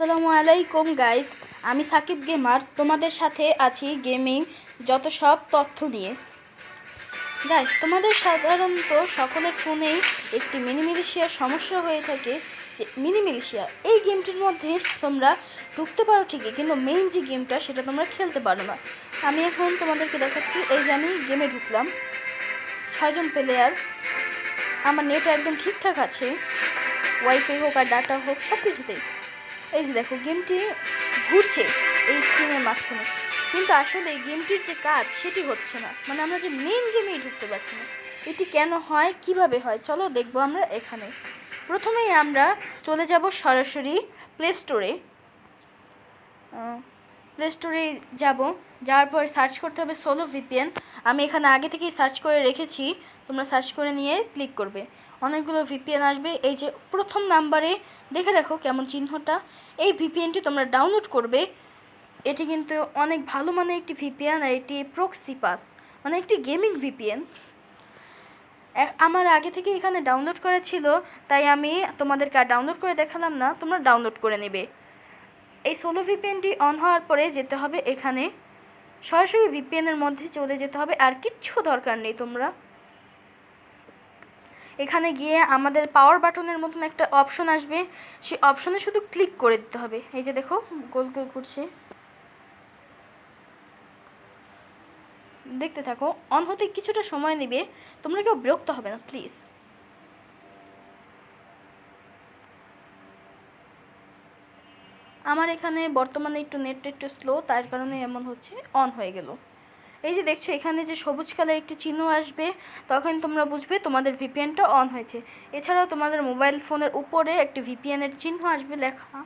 আসসালামু আলাইকুম গাইস, আমি সাকিব গেমার তোমাদের সাথে আছি গেমিং যত সব তথ্য নিয়ে। গাইস, তোমাদের সাধারণত সকলের ফোনেই একটি মিনি মিলিশিয়ার সমস্যা হয়ে থাকে। যে মিনি মিলিশিয়া এই গেমটির মধ্যে তোমরা ঢুকতে পারো ঠিকই, কিন্তু মেইন যে গেমটা সেটা তোমরা খেলতে পারো না। আমি এখন তোমাদেরকে দেখাচ্ছি। এই যে আমি গেমে ঢুকলাম, 6জন প্লেয়ার, আমার নেট একদম ঠিকঠাক আছে, ওয়াইফাই হোক আর ডাটা হোক সব কিছুতেই। এই যে দেখো গেমটি ঘুরছে এই স্ক্রিনের মাঝখানে, কিন্তু আসলে এই গেমটির যে কাজ সেটি হচ্ছে না, মানে আমরা যে মেন গেমেই ঢুকতে পারছি না। এটি কেন হয়, কিভাবে হয়, চলো দেখবো আমরা এখানে। প্রথমেই আমরা চলে যাব সরাসরি প্লে স্টোরে। প্লে স্টোরে যাওয়ার পর সার্চ করতে হবে সোলো ভিপিএন। আমি এখানে আগে থেকেই সার্চ করে রেখেছি, তোমরা সার্চ করে নিয়ে ক্লিক করবে, অনেকগুলো ভিপিএন আসবে। এই যে প্রথম নাম্বারে দেখে রাখো কেমন চিহ্নটা, এই ভিপিএনটি তোমরা ডাউনলোড করবে। এটি কিন্তু অনেক ভালো মানের একটি ভিপিএন, আর এটি প্রক্সি পাস, মানে একটি গেমিং ভিপিএন। আমার আগে থেকে এখানে ডাউনলোড করা ছিল, তাই আমি তোমাদেরকে আর ডাউনলোড করে দেখালাম না, তোমরা ডাউনলোড করে নেবে। এই সোলো ভিপিএনটি অন হওয়ার পরে যেতে হবে এখানে, সরাসরি ভিপিএনের মধ্যে চলে যেতে হবে, আর কিচ্ছু দরকার নেই। তোমরা এখানে গিয়ে আমাদের পাওয়ার বাটনের মতন একটা অপশন আসবে, সেই অপশনে শুধু ক্লিক করে দিতে হবে। এই যে দেখো গোল গোল ঘুরছে, দেখতে থাকো। অন হতে কিছুটা সময় নেবে, তোমরা কেউ বিরক্ত হবে না প্লিজ। আমার এখানে বর্তমানে নেটটা একটু স্লো, তার কারণে এমন হচ্ছে, অন হয়ে গেল। এই যে দেখছো এখানে যে সবুজ কালার একটি চিহ্ন আসবে, তখন তোমরা বুঝবে তোমাদের ভিপিএনটা অন হয়েছে। এছাড়াও তোমাদের মোবাইল ফোনের উপরে একটি ভিপিএনের চিহ্ন আসবে লেখা,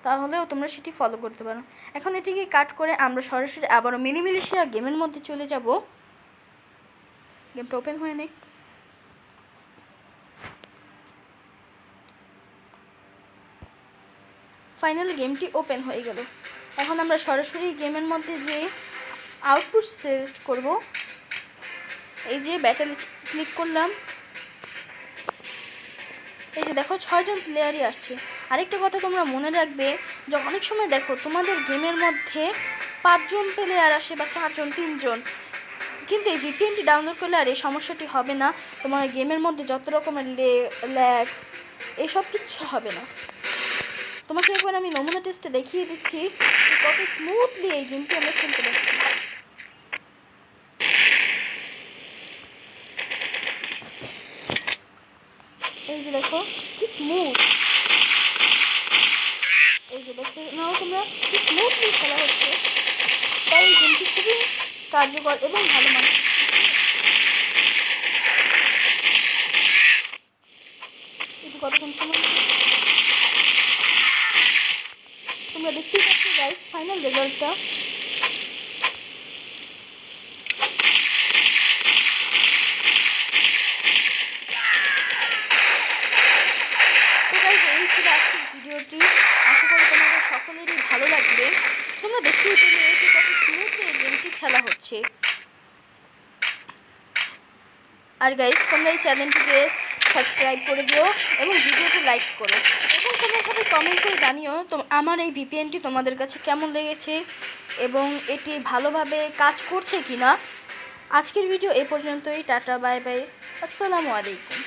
তাহলেও তোমরা সেটি ফলো করতে পারো। এখন এটিকে কাট করে আমরা সরাসরি আবারও মিনি মিলিশিয়া গেমের মধ্যে চলে যাব। গেমটা ওপেন হয়ে নিক। ফাইনালি গেমটি ওপেন হয়ে গেল। এখন আমরা সরাসরি গেমের মধ্যে যে আউটপুট সিলেক্ট করব, এই যে ব্যাটেল ক্লিক করলাম। এই যে দেখো 6জন প্লেয়ারই আসছে। আরেকটা কথা তোমরা মনে রাখবে, যে অনেক সময় দেখো তোমাদের গেমের মধ্যে 5জন প্লেয়ার আসে বা 4জন 3জন, কিন্তু এই ভিপিএনটি ডাউনলোড করলে আর এই সমস্যাটি হবে না। তোমার গেমের মধ্যে যত রকমের ল্যাগ এইসব কিচ্ছু হবে না। তোমাকে একবার আমি নমুনা টেস্টে দেখিয়ে দিচ্ছি কত স্মুথলি এই গেমটি আমরা খেলতে পারছি। এই যে দেখো কি স্মুথ, এই যে দেখো নাও তোমরা কি স্মুথলি খেলা হচ্ছে। তাই এই গেমটি খুবই কার্যকর এবং ভালো মানে। একটু কতক্ষণ সময় তোমরা দেখতেই পাচ্ছ গাইস ফাইনাল রেজাল্টটা। এই ছিল আজকের ভিডিওটি, আশা করি তোমাদের সকলেরই ভালো লাগবে। তোমরা দেখতেই পেলে যে কত স্মুথলি এই গেমটি খেলা হচ্ছে। আর গাইস, তোমরা এই চ্যানেলটিকে সাবস্ক্রাইব করে দিও এবং ভিডিওটি লাইক করো, এবং তোমরা সবাই কমেন্ট করে জানিও তো আমার এই ভিপিএনটি তোমাদের কাছে কেমন লেগেছে এবং এটি ভালোভাবে কাজ করছে কি না। আজকের ভিডিও এই পর্যন্তই। টাটা, বাই বাই, আসসালামু আলাইকুম।